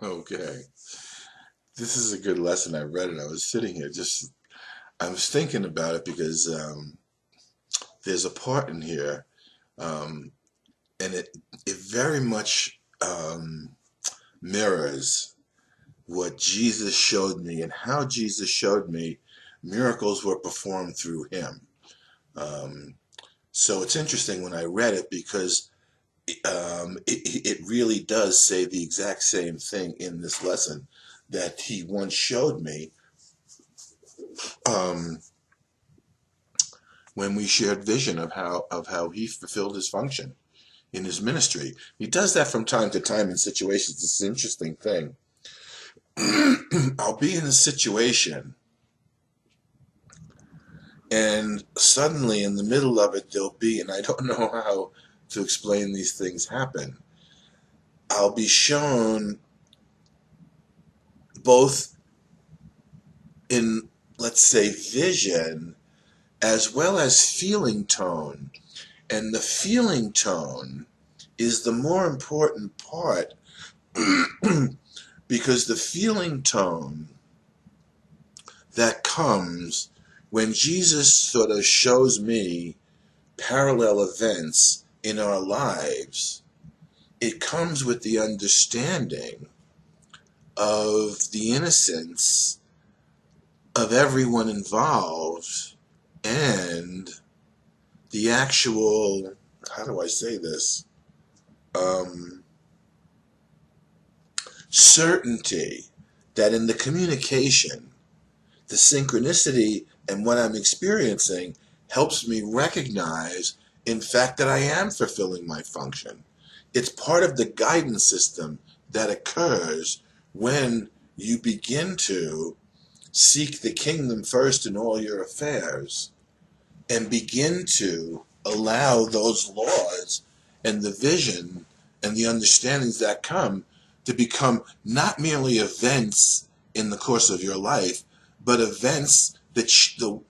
Okay. This is a good lesson. I read it. I was sitting here I was thinking about it because there's a part in here, um, and it very much mirrors what Jesus showed me and how Jesus showed me miracles were performed through him. Um, so it's interesting when I read it because it really does say the exact same thing in this lesson that he once showed me um, when we shared vision of how he fulfilled his function in his ministry. He does that from time to time in situations. It's an interesting thing. I'll be in a situation, and suddenly in the middle of it, there'll be, and I don't know how to explain these things happen. I'll be shown both in, let's say, vision as well as feeling tone. And the feeling tone is the more important part because the feeling tone that comes when Jesus sort of shows me parallel events in our lives, it comes with the understanding of the innocence of everyone involved and the actual, how do I say this, um, certainty that in the communication, the synchronicity and what I'm experiencing helps me recognize, in fact, that I am fulfilling my function. It's part of the guidance system that occurs when you begin to seek the kingdom first in all your affairs and begin to allow those laws and the vision and the understandings that come to become not merely events in the course of your life, but events that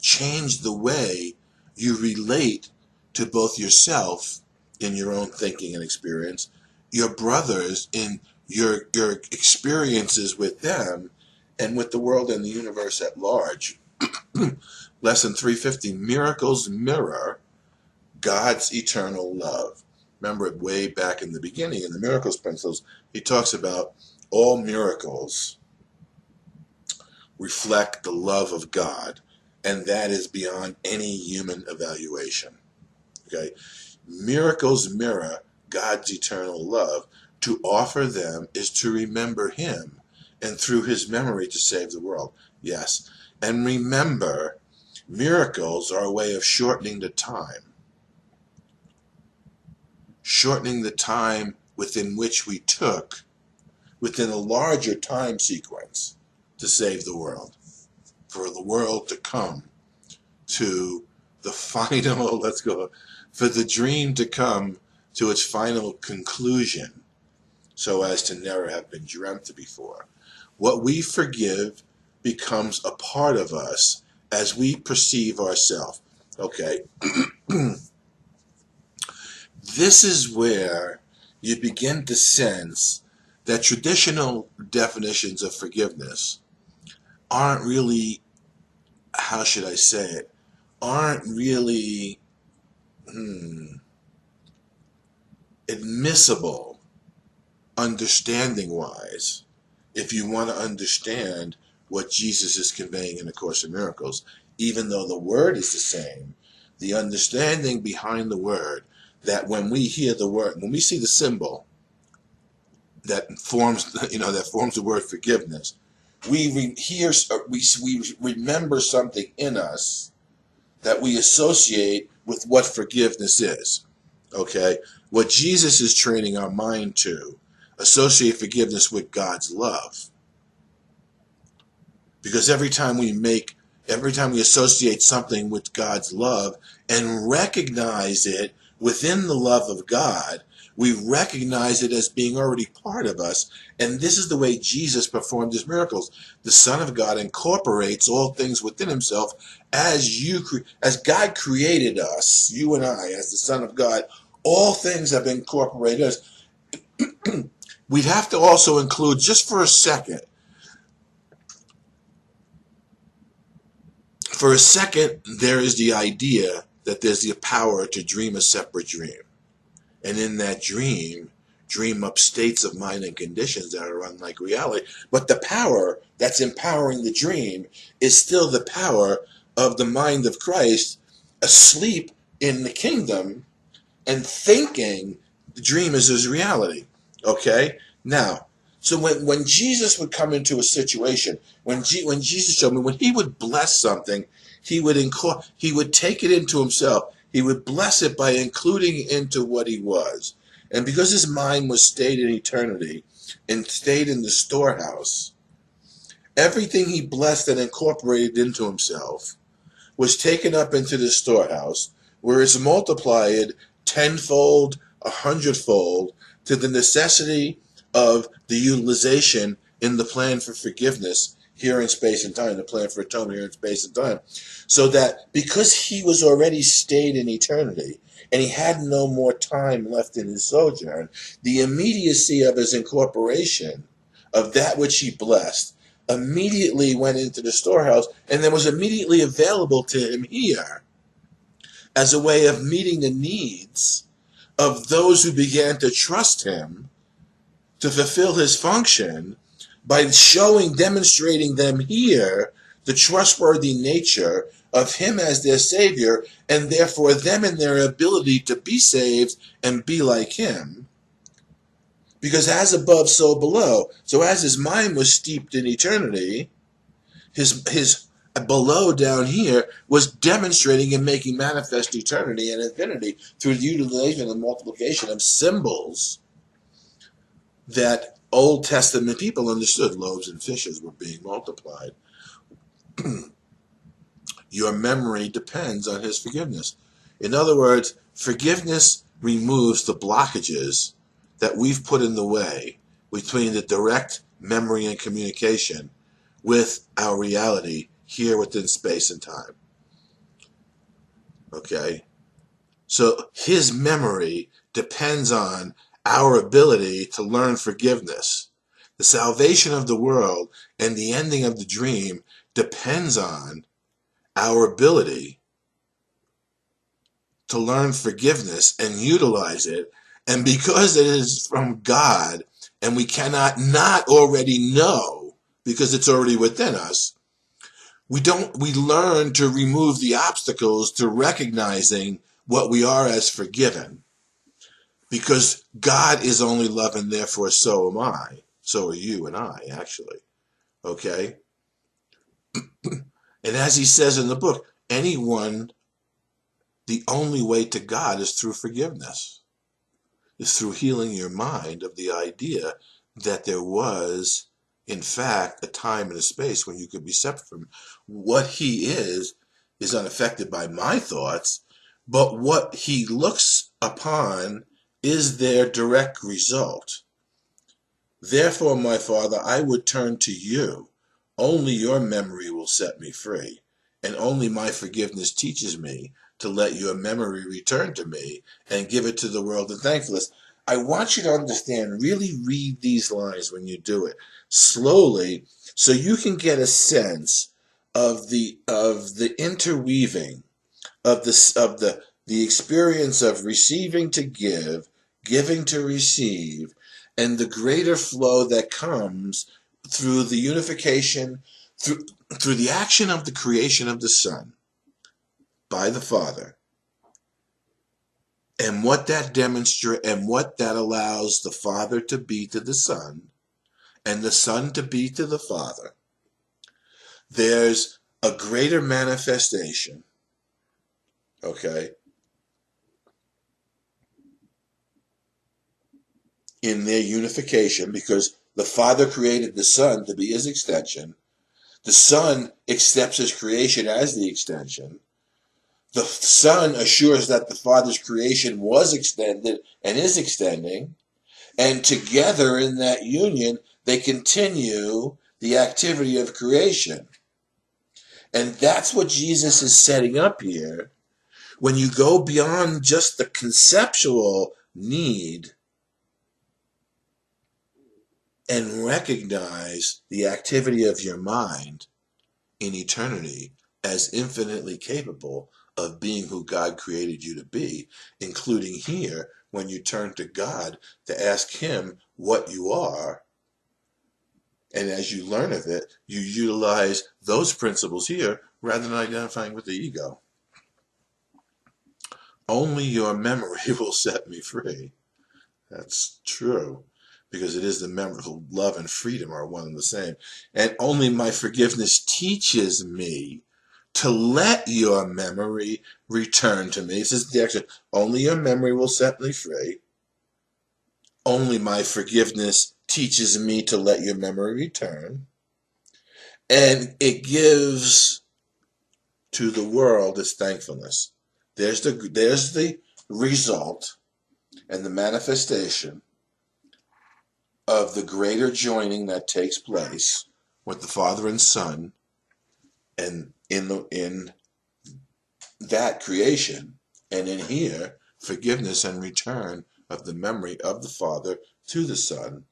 change the way you relate to both yourself in your own thinking and experience, your brothers in your experiences with them, and with the world and the universe at large. Lesson 350, miracles mirror God's eternal love. Remember it way back in the beginning in the miracles principles, he talks about all miracles reflect the love of God, and that is beyond any human evaluation. Okay? Miracles mirror God's eternal love. To offer them is to remember him, and through his memory to save the world. Yes. And remember, miracles are a way of shortening the time. Shortening the time within which we took within a larger time sequence to save the world. For the world to come to the final, let's go, for the dream to come to its final conclusion so as to never have been dreamt before. What we forgive becomes a part of us as we perceive ourselves. Okay, this is where you begin to sense that traditional definitions of forgiveness aren't really, how should I say it, aren't really admissible understanding-wise if you want to understand what Jesus is conveying in the Course of Miracles. Even though the word is the same, the understanding behind the word, that when we hear the word, when we see the symbol that forms, that forms the word forgiveness, we remember something in us that we associate with what forgiveness is. Okay? What Jesus is training our mind to associate forgiveness with God's love. Because every time we associate something with God's love and recognize it within the love of God, we recognize it as being already part of us. And this is the way Jesus performed his miracles. The Son of God incorporates all things within himself as God created us, you and I, as the Son of God. All things have incorporated us. we'd have to also include, just for a second, there is the idea that there's the power to dream a separate dream. And in that dream up states of mind and conditions that are unlike reality. But the power that's empowering the dream is still the power of the mind of Christ asleep in the kingdom and thinking the dream is his reality. Okay? Now, so when Jesus would come into a situation, when Jesus showed me, when he would bless something, he would take it into himself. He would bless it by including it into what he was. And because his mind was stayed in eternity and stayed in the storehouse, everything he blessed and incorporated into himself was taken up into the storehouse, where it's multiplied tenfold, 100-fold, to the necessity of the utilization in the plan for forgiveness here in space and time, the plan for atonement here in space and time. So that because he was already stayed in eternity, and he had no more time left in his sojourn, the immediacy of his incorporation of that which he blessed immediately went into the storehouse, and then was immediately available to him here as a way of meeting the needs of those who began to trust him to fulfill his function by demonstrating them here the trustworthy nature of him as their Savior, and therefore them in their ability to be saved and be like him. Because as above, so below. So as his mind was steeped in eternity, his below down here was demonstrating and making manifest eternity and infinity through the utilization and multiplication of symbols that Old Testament people understood. Loaves and fishes were being multiplied. Your memory depends on his forgiveness. In other words, forgiveness removes the blockages that we've put in the way between the direct memory and communication with our reality here within space and time. Okay? So his memory depends on our ability to learn forgiveness. The salvation of the world and the ending of the dream depends on our ability to learn forgiveness and utilize it. And because it is from God, and we cannot not already know, because it's already within us, we learn to remove the obstacles to recognizing what we are as forgiven. Because God is only love, and therefore so am I. So are you and I, actually. Okay? And as he says in the book, the only way to God is through forgiveness. Is through healing your mind of the idea that there was, in fact, a time and a space when you could be separate from him. What he is unaffected by my thoughts, but what he looks upon is their direct result. Therefore, my Father, I would turn to you. Only your memory will set me free, and only my forgiveness teaches me to let your memory return to me and give it to the world in thankfulness. I want you to understand, really read these lines when you do it slowly, so you can get a sense of the interweaving of the experience of receiving to give, giving to receive, and the greater flow that comes through the unification, through the action of the creation of the Son by the Father, and what that demonstrates, and what that allows the Father to be to the Son, and the Son to be to the Father. There's a greater manifestation, okay, in their unification, because the Father created the Son to be his extension. The Son accepts his creation as the extension. The Son assures that the Father's creation was extended and is extending. And together in that union, they continue the activity of creation. And that's what Jesus is setting up here. When you go beyond just the conceptual need and recognize the activity of your mind in eternity as infinitely capable of being who God created you to be, including here when you turn to God to ask Him what you are. And as you learn of it, you utilize those principles here rather than identifying with the ego. Only your memory will set me free. That's true, because it is the memory. Love and freedom are one and the same. And only my forgiveness teaches me to let your memory return to me. This is the action. Only your memory will set me free. Only my forgiveness teaches me to let your memory return. And it gives to the world its thankfulness. There's the result and the manifestation of the greater joining that takes place with the Father and Son, and in that creation, and in here, forgiveness and return of the memory of the Father to the Son.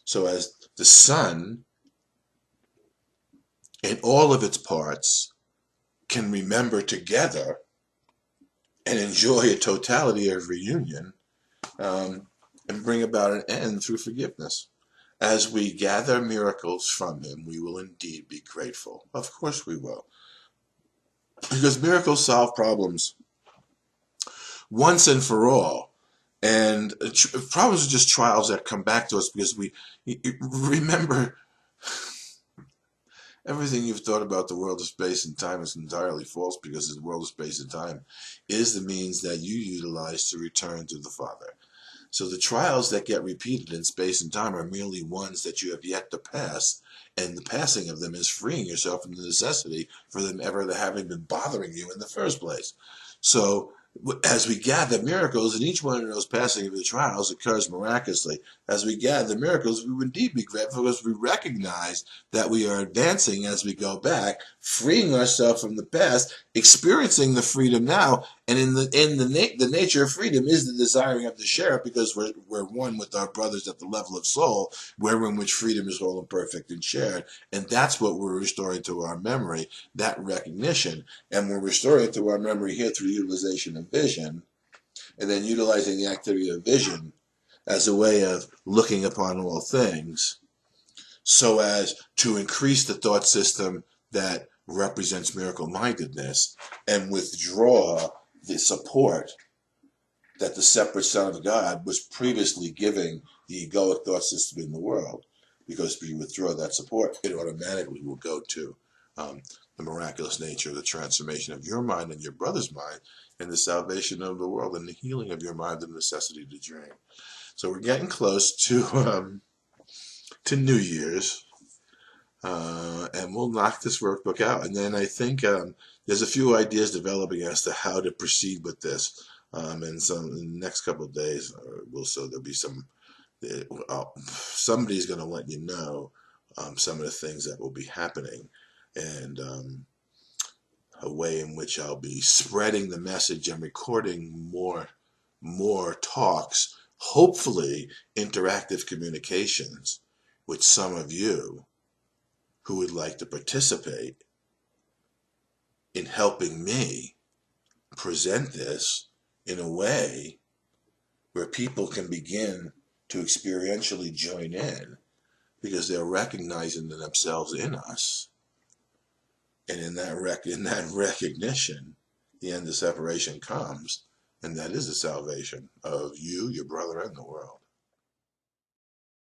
So as the Son, in all of its parts, can remember together and enjoy a totality of reunion, and bring about an end through forgiveness. As we gather miracles from Him, we will indeed be grateful. Of course we will. Because miracles solve problems once and for all. And problems are just trials that come back to us because we remember everything you've thought about the world of space and time is entirely false, because the world of space and time is the means that you utilize to return to the Father. So the trials that get repeated in space and time are merely ones that you have yet to pass, and the passing of them is freeing yourself from the necessity for them ever having been bothering you in the first place. So as we gather miracles, and each one of those passing of the trials occurs miraculously, as we gather miracles, we would indeed be grateful because we recognize that we are advancing as we go back, freeing ourselves from the past, experiencing the freedom now, and the nature of freedom is the desiring of the share, because we're one with our brothers at the level of soul, wherein which freedom is whole and perfect and shared, and that's what we're restoring to our memory, that recognition. And we're restoring it to our memory here through utilization of vision, and then utilizing the activity of vision as a way of looking upon all things, so as to increase the thought system that represents miracle-mindedness and withdraw the support that the separate Son of God was previously giving the egoic thought system in the world. Because if you withdraw that support, it automatically will go to the miraculous nature of the transformation of your mind and your brother's mind, and the salvation of the world, and the healing of your mind, the necessity to dream. So we're getting close to New Year's, and we'll knock this workbook out. And then I think there's a few ideas developing as to how to proceed with this. And in the next couple of days, there'll be some. Somebody's going to let you know some of the things that will be happening, and a way in which I'll be spreading the message and recording more talks, hopefully interactive communications with some of you who would like to participate in helping me present this in a way where people can begin to experientially join in, because they're recognizing themselves in us. And in that recognition, the end of separation comes, and that is the salvation of you, your brother, and the world.